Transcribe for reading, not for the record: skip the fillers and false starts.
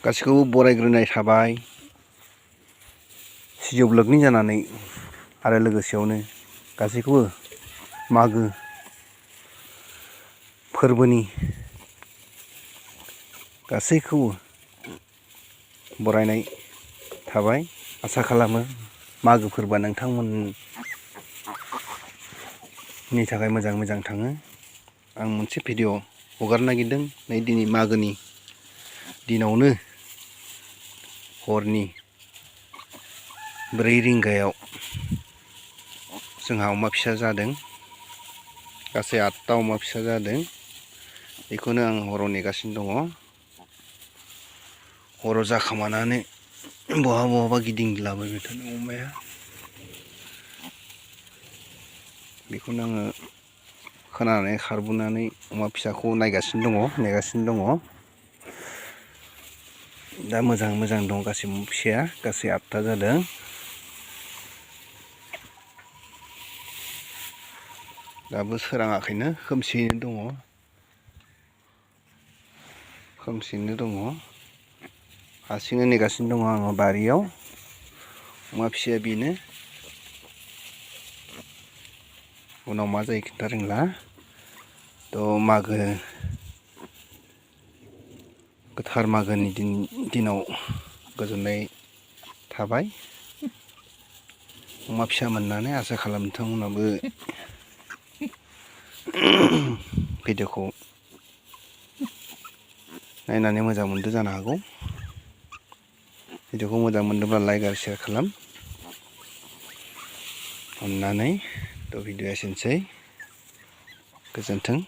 गासैखौबो बरायग्रोनाय थाबाय सिजौ लोगनि जानानै आरो लोगोसेयावनो गासैखौबो मागो फोरबोनि गासैखौबो बरायनाय थाबाय। आसा खालामो मागो फोरबोआ नोंथांमोननि थाखाय मोजां थाङो। आं मोनसे भिडिअ हगारनो नागिरदों नै दिनै मागोनि दिनावनो हरनि 4 रिंगायाव जोंहा अमा फिसा जादों। गासै 8टा अमा फिसा जादों। बेखौनो आं हराव नेगासिनो दङ। हराव जाखांनानै बहाबा गिदिंलाबायबाय थादों अमाया। बेखौनो आङो खोनानानै खारबोनानै अमा फिसाखौ नायगासिनो दङ, नेगासिनो दङ। दा मोजां दं गासै अमा फिसाया, गासै 8टा जादों। दाबो सोराङाखैनो, खोमसियैनो दङ। हारसिंनो नेगासिनो दङ आङो बारियाव। अमा फिसाया बेनो। उनाव मा जायो खिन्था रोंला। गोथार मागोनि दिनाव गोजोननाय थाबाय। अमा फिसा मोननानै आसा खालामो नोंथांमोनाबो भिडिअखौ नायनानै मोजां मोनदों जानो हागौ। भिडिअखौ मोजां मोनदोंब्ला लाइक आरो शेयार खालाम अननानै। भिडिअआ एसेनोसै। गोजोन्थों।